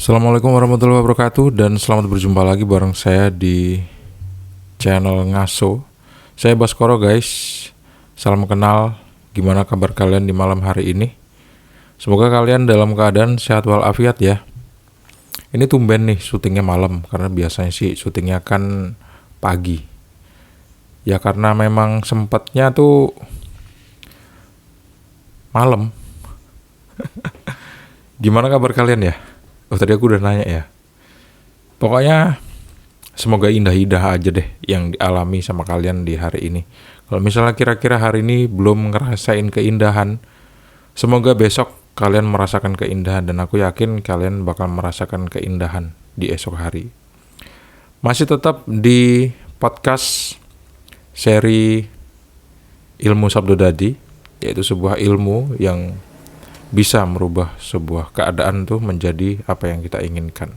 Assalamualaikum warahmatullahi wabarakatuh dan selamat berjumpa lagi bareng saya di channel Ngaso. Saya Baskoro guys, salam kenal, gimana kabar kalian di malam hari ini? Semoga kalian dalam keadaan sehat walafiat ya. Ini tumben nih syutingnya malam, karena biasanya sih syutingnya kan pagi. Ya karena memang sempatnya tuh malam. Gimana kabar kalian ya? Oh tadi aku udah nanya ya. Pokoknya semoga indah-indah aja deh yang dialami sama kalian di hari ini. Kalau misalnya kira-kira hari ini belum ngerasain keindahan, semoga besok kalian merasakan keindahan dan aku yakin kalian bakal merasakan keindahan di esok hari. Masih tetap di podcast seri Ilmu Sabdodadi, yaitu sebuah ilmu yang bisa merubah sebuah keadaan tuh menjadi apa yang kita inginkan.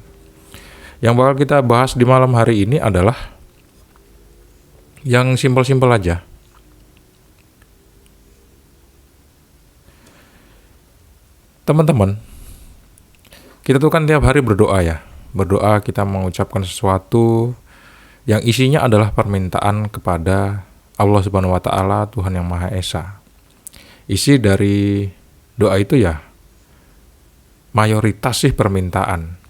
Yang bakal kita bahas di malam hari ini adalah yang simpel-simpel aja. Teman-teman, kita tuh kan tiap hari berdoa ya. Berdoa kita mengucapkan sesuatu yang isinya adalah permintaan kepada Allah Subhanahu wa taala, Tuhan yang Maha Esa. Isi dari doa itu ya mayoritas sih permintaan.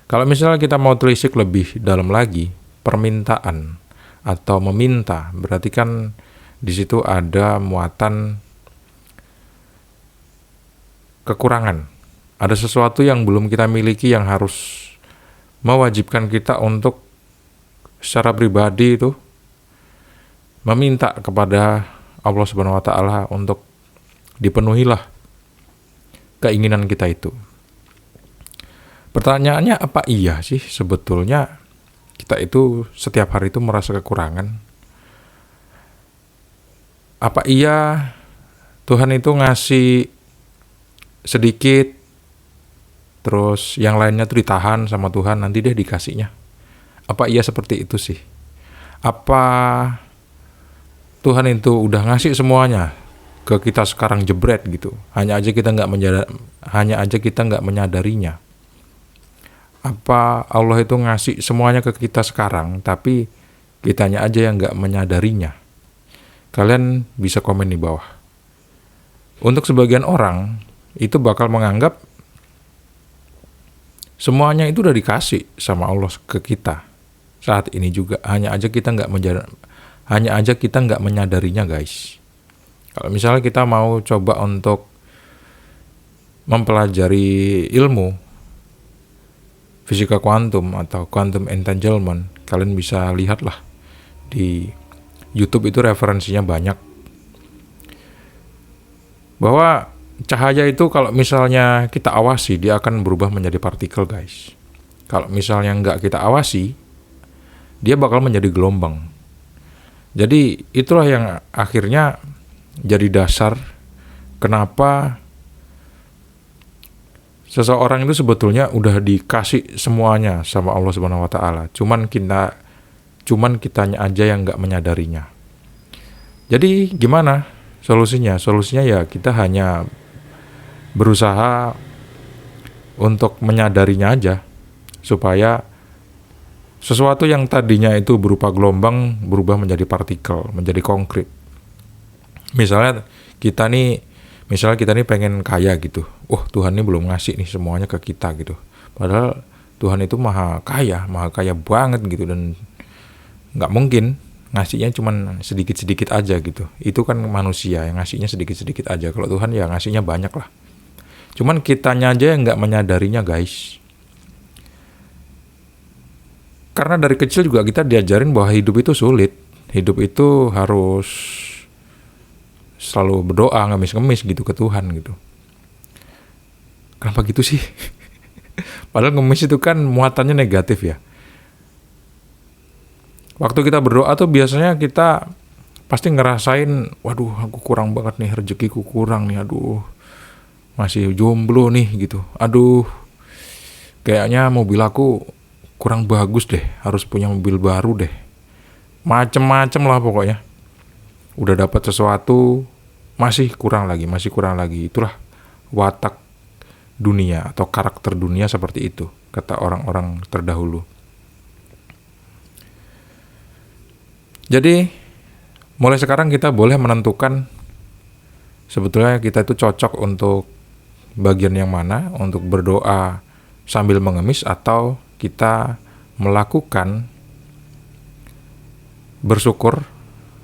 Kalau misalnya kita mau telisik lebih dalam lagi, permintaan atau meminta berarti kan di situ ada muatan kekurangan. Ada sesuatu yang belum kita miliki yang harus mewajibkan kita untuk secara pribadi itu meminta kepada Allah Subhanahu wa taala untuk dipenuhilah keinginan kita itu. Pertanyaannya, apa iya sih sebetulnya kita itu setiap hari itu merasa kekurangan? Apa iya Tuhan itu ngasih sedikit terus yang lainnya tuh ditahan sama Tuhan, nanti deh dikasihnya? Apa iya seperti itu sih? Apa Tuhan itu udah ngasih semuanya ke kita sekarang jebret gitu, hanya aja kita nggak menyadarinya? Apa Allah itu ngasih semuanya ke kita sekarang tapi kitanya aja yang nggak menyadarinya? Kalian bisa komen di bawah. Untuk sebagian orang itu bakal menganggap semuanya itu udah dikasih sama Allah ke kita saat ini juga, hanya aja kita nggak menyadarinya guys. Kalau misalnya kita mau coba untuk mempelajari ilmu fisika kuantum atau quantum entanglement, kalian bisa lihatlah di YouTube, itu referensinya banyak. Bahwa cahaya itu kalau misalnya kita awasi, dia akan berubah menjadi partikel guys. Kalau misalnya nggak kita awasi, dia bakal menjadi gelombang. Jadi itulah yang akhirnya jadi dasar kenapa seseorang itu sebetulnya udah dikasih semuanya sama Allah Subhanahu wa taala. Cuman kitanya aja yang enggak menyadarinya. Jadi gimana solusinya? Solusinya ya kita hanya berusaha untuk menyadarinya aja supaya sesuatu yang tadinya itu berupa gelombang berubah menjadi partikel, menjadi konkret. Misalnya kita nih pengen kaya gitu. Tuhan ini belum ngasih nih semuanya ke kita gitu. Padahal Tuhan itu maha kaya banget gitu, dan nggak mungkin ngasihnya cuman sedikit-sedikit aja gitu. Itu kan manusia yang ngasihnya sedikit-sedikit aja. Kalau Tuhan ya ngasihnya banyak lah. Cuman kitanya aja yang nggak menyadarinya guys. Karena dari kecil juga kita diajarin bahwa hidup itu sulit. Hidup itu harus selalu berdoa, ngemis-ngemis gitu ke Tuhan gitu. Kenapa gitu sih? Padahal ngemis itu kan muatannya negatif ya. Waktu kita berdoa tuh biasanya kita pasti ngerasain, waduh aku kurang banget nih, rezekiku kurang nih, aduh masih jomblo nih gitu, aduh kayaknya mobil aku kurang bagus deh, harus punya mobil baru deh. Macem-macem lah pokoknya. Udah dapat sesuatu masih kurang lagi. Itulah watak dunia atau karakter dunia seperti itu, kata orang-orang terdahulu. Jadi mulai sekarang kita boleh menentukan sebetulnya kita itu cocok untuk bagian yang mana, untuk berdoa sambil mengemis atau kita melakukan bersyukur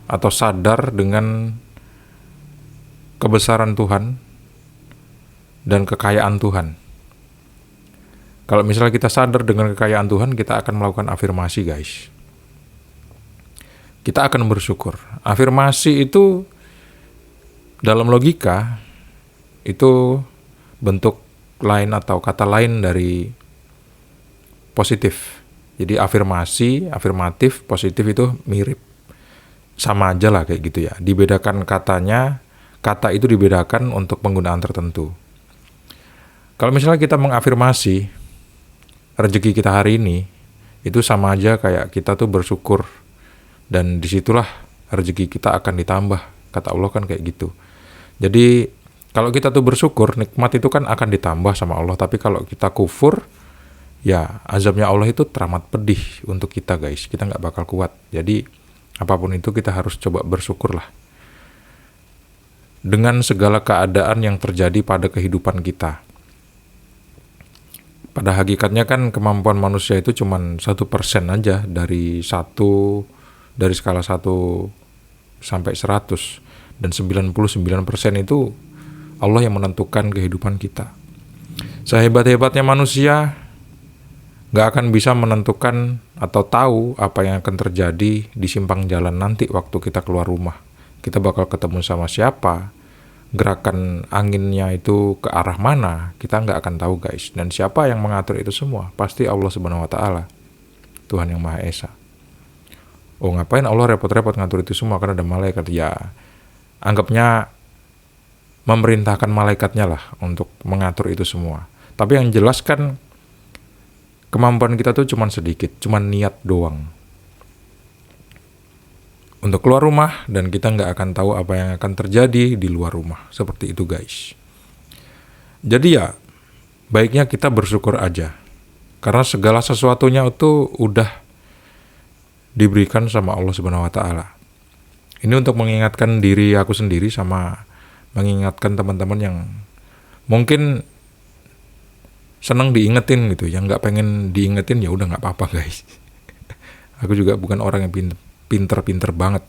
atau sadar dengan kebesaran Tuhan dan kekayaan Tuhan. Kalau misalnya kita sadar dengan kekayaan Tuhan, kita akan melakukan afirmasi, guys. Kita akan bersyukur. Afirmasi itu dalam logika itu bentuk lain atau kata lain dari positif. Jadi afirmasi, afirmatif, positif itu mirip. Sama aja lah kayak gitu ya. Dibedakan katanya, kata itu dibedakan untuk penggunaan tertentu. Kalau misalnya kita mengafirmasi rezeki kita hari ini, itu sama aja kayak kita tuh bersyukur. Dan disitulah rezeki kita akan ditambah. Kata Allah kan kayak gitu. Jadi kalau kita tuh bersyukur, nikmat itu kan akan ditambah sama Allah. Tapi kalau kita kufur, ya azabnya Allah itu teramat pedih untuk kita, guys. Kita nggak bakal kuat. Jadi apapun itu kita harus coba bersyukurlah. Dengan segala keadaan yang terjadi pada kehidupan kita. Pada hakikatnya kan kemampuan manusia itu cuma 1% aja dari skala 1 sampai 100. Dan 99% itu Allah yang menentukan kehidupan kita. Sehebat-hebatnya manusia gak akan bisa menentukan atau tahu apa yang akan terjadi di simpang jalan nanti waktu kita keluar rumah. Kita bakal ketemu sama siapa, gerakan anginnya itu ke arah mana, kita nggak akan tahu, guys. Dan siapa yang mengatur itu semua? Pasti Allah Subhanahu Wa Taala, Tuhan yang Maha Esa. Oh, ngapain Allah repot-repot ngatur itu semua? Karena ada malaikat. Ya, anggapnya memerintahkan malaikatnya lah untuk mengatur itu semua. Tapi yang jelas kan kemampuan kita tuh cuma sedikit, cuma niat doang untuk keluar rumah, dan kita nggak akan tahu apa yang akan terjadi di luar rumah. Seperti itu, guys. Jadi ya, baiknya kita bersyukur aja. Karena segala sesuatunya itu udah diberikan sama Allah Subhanahu Wa Taala. Ini untuk mengingatkan diri aku sendiri sama mengingatkan teman-teman yang mungkin senang diingetin gitu. Yang nggak pengen diingetin ya udah nggak apa-apa, guys. Aku juga bukan orang yang pinter-pinter banget.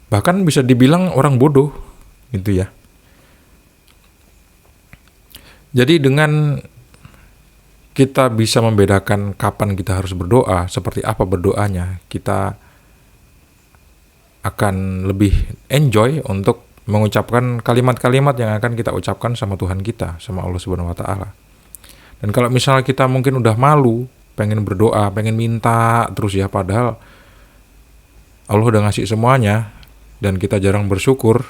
Bahkan bisa dibilang orang bodoh gitu ya. Jadi dengan kita bisa membedakan kapan kita harus berdoa, seperti apa berdoanya, kita akan lebih enjoy untuk mengucapkan kalimat-kalimat yang akan kita ucapkan sama Tuhan kita, sama Allah Subhanahu Wa Taala. Dan kalau misalnya kita mungkin udah malu, pengen berdoa, pengen minta terus ya, padahal Allah udah ngasih semuanya dan kita jarang bersyukur,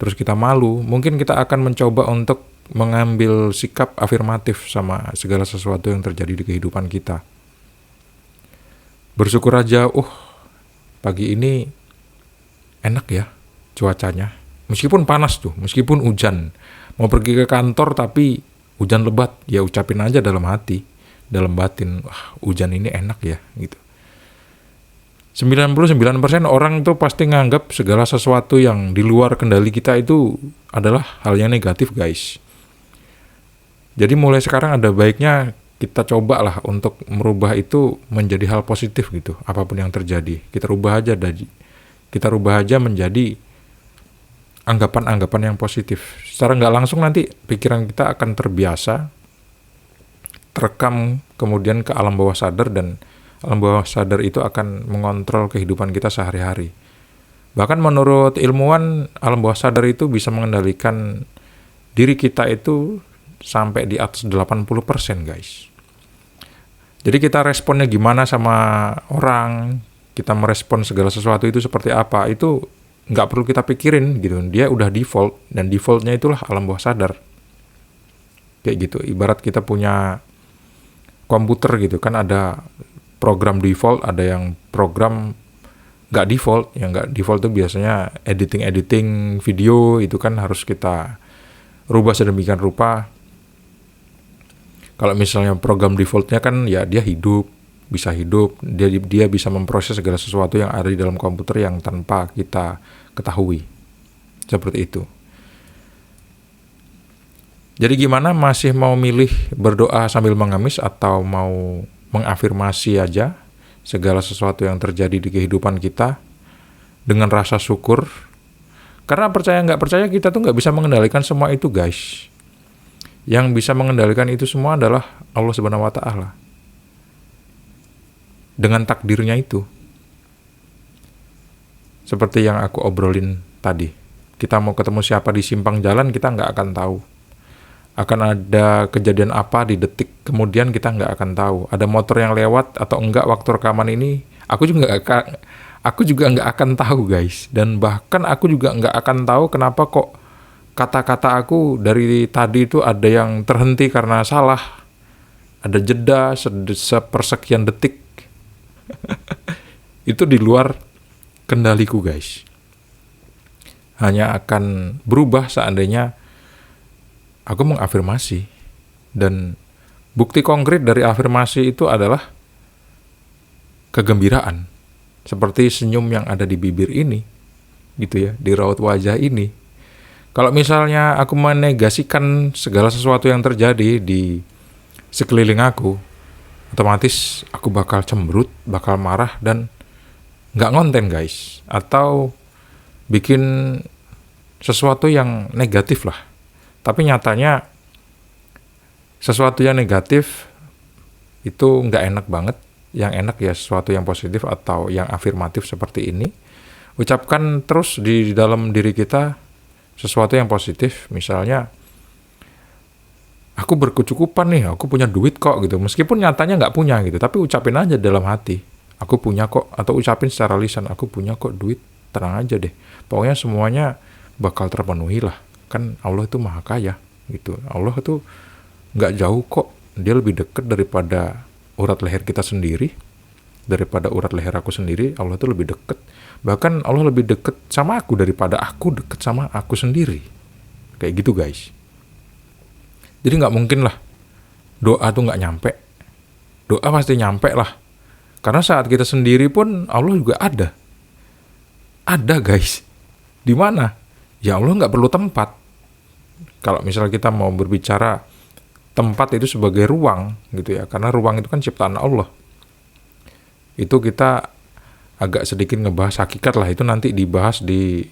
terus kita malu, mungkin kita akan mencoba untuk mengambil sikap afirmatif sama segala sesuatu yang terjadi di kehidupan kita. Bersyukur aja, pagi ini enak ya cuacanya, meskipun panas tuh, meskipun hujan, mau pergi ke kantor tapi hujan lebat, ya ucapin aja dalam hati, dalam batin, hujan ini enak ya gitu. 99% orang tuh pasti nganggap segala sesuatu yang di luar kendali kita itu adalah hal yang negatif, guys. Jadi mulai sekarang ada baiknya kita cobalah untuk merubah itu menjadi hal positif gitu. Apapun yang terjadi, kita rubah aja menjadi anggapan-anggapan yang positif. Secara nggak langsung nanti pikiran kita akan terbiasa, terekam kemudian ke alam bawah sadar, dan alam bawah sadar itu akan mengontrol kehidupan kita sehari-hari. Bahkan menurut ilmuwan, alam bawah sadar itu bisa mengendalikan diri kita itu sampai di atas 80%, guys. Jadi kita responnya gimana sama orang, kita merespon segala sesuatu itu seperti apa, itu nggak perlu kita pikirin gitu. Dia udah default, dan defaultnya itulah alam bawah sadar. Kayak gitu, ibarat kita punya komputer gitu kan, ada program default, ada yang program nggak default. Yang nggak default itu biasanya editing video, itu kan harus kita rubah sedemikian rupa. Kalau misalnya program defaultnya kan ya dia bisa hidup, dia bisa memproses segala sesuatu yang ada di dalam komputer yang tanpa kita ketahui. Seperti itu. Jadi gimana, masih mau milih berdoa sambil mengamis atau mau mengafirmasi aja segala sesuatu yang terjadi di kehidupan kita dengan rasa syukur? Karena percaya nggak percaya kita tuh nggak bisa mengendalikan semua itu guys. Yang bisa mengendalikan itu semua adalah Allah Subhanahu Wa Taala. Dengan takdirnya itu. Seperti yang aku obrolin tadi. Kita mau ketemu siapa di simpang jalan, kita nggak akan tahu. Akan ada kejadian apa di detik kemudian, kita nggak akan tahu. Ada motor yang lewat atau enggak waktu rekaman ini, aku juga nggak akan tahu guys. Dan bahkan aku juga nggak akan tahu kenapa kok kata-kata aku dari tadi itu ada yang terhenti karena salah. Ada jeda sepersekian detik. Itu di luar kendaliku guys. Hanya akan berubah seandainya aku mengafirmasi. Dan bukti konkret dari afirmasi itu adalah kegembiraan. Seperti senyum yang ada di bibir ini. Gitu ya, di raut wajah ini. Kalau misalnya aku menegasikan segala sesuatu yang terjadi di sekeliling aku, otomatis aku bakal cemberut, bakal marah, dan nggak ngonten guys. Atau bikin sesuatu yang negatif lah. Tapi nyatanya sesuatu yang negatif itu nggak enak banget. Yang enak ya sesuatu yang positif atau yang afirmatif seperti ini. Ucapkan terus di dalam diri kita sesuatu yang positif. Misalnya, aku berkecukupan nih, aku punya duit kok gitu. Meskipun nyatanya nggak punya gitu, tapi ucapin aja dalam hati, aku punya kok. Atau ucapin secara lisan, aku punya kok duit, tenang aja deh. Pokoknya semuanya bakal terpenuhi lah. Kan Allah itu maha kaya gitu. Allah itu nggak jauh kok. Dia lebih dekat daripada urat leher kita sendiri. Daripada urat leher aku sendiri, Allah itu lebih dekat. Bahkan Allah lebih dekat sama aku daripada aku dekat sama aku sendiri. Kayak gitu guys. Jadi nggak mungkin lah doa tuh nggak nyampe. Doa pasti nyampe lah. Karena saat kita sendiri pun Allah juga ada. Ada guys. Di mana? Ya Allah nggak perlu tempat. Kalau misalnya kita mau berbicara tempat itu sebagai ruang gitu ya. Karena ruang itu kan ciptaan Allah. Itu kita agak sedikit ngebahas hakikat lah. Itu nanti dibahas di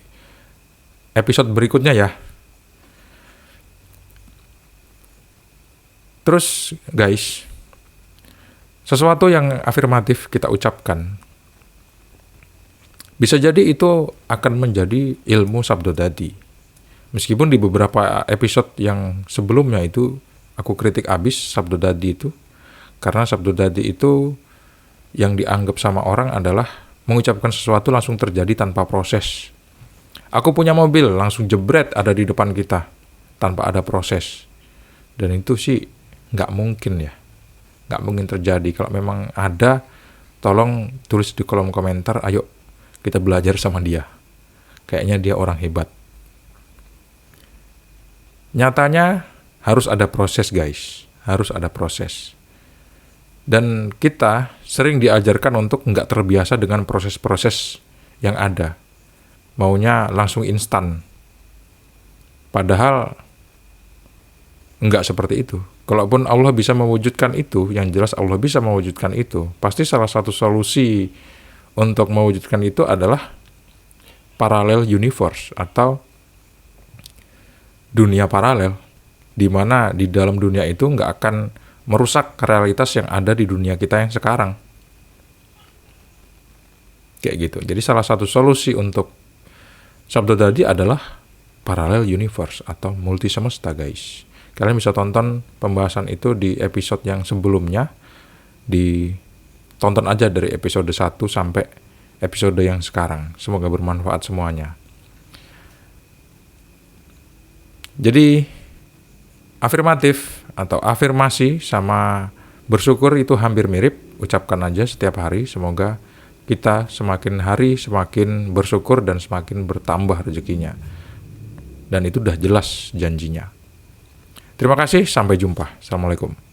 episode berikutnya ya. Terus guys, sesuatu yang afirmatif kita ucapkan, bisa jadi itu akan menjadi ilmu sabdodadi. Meskipun di beberapa episode yang sebelumnya itu aku kritik abis sabdodadi itu, karena sabdodadi itu yang dianggap sama orang adalah mengucapkan sesuatu langsung terjadi tanpa proses. Aku punya mobil, langsung jebret ada di depan kita tanpa ada proses. Dan itu sih nggak mungkin ya. Nggak mungkin terjadi. Kalau memang ada, tolong tulis di kolom komentar, ayo kita belajar sama dia. Kayaknya dia orang hebat. Nyatanya harus ada proses guys. Harus ada proses. Dan kita sering diajarkan untuk nggak terbiasa dengan proses-proses yang ada. Maunya langsung instan. Padahal nggak seperti itu. Kalaupun Allah bisa mewujudkan itu, yang jelas Allah bisa mewujudkan itu, pasti salah satu solusi untuk mewujudkan itu adalah parallel universe atau dunia paralel, di mana di dalam dunia itu nggak akan merusak realitas yang ada di dunia kita yang sekarang. Kayak gitu. Jadi salah satu solusi untuk sabdodadi adalah parallel universe atau multi semesta guys. Kalian bisa tonton pembahasan itu di episode yang sebelumnya. Tonton aja dari episode 1 sampai episode yang sekarang. Semoga bermanfaat semuanya. Jadi afirmatif atau afirmasi sama bersyukur itu hampir mirip. Ucapkan aja setiap hari. Semoga kita semakin hari semakin bersyukur dan semakin bertambah rezekinya. Dan itu udah jelas janjinya. Terima kasih, sampai jumpa. Assalamualaikum.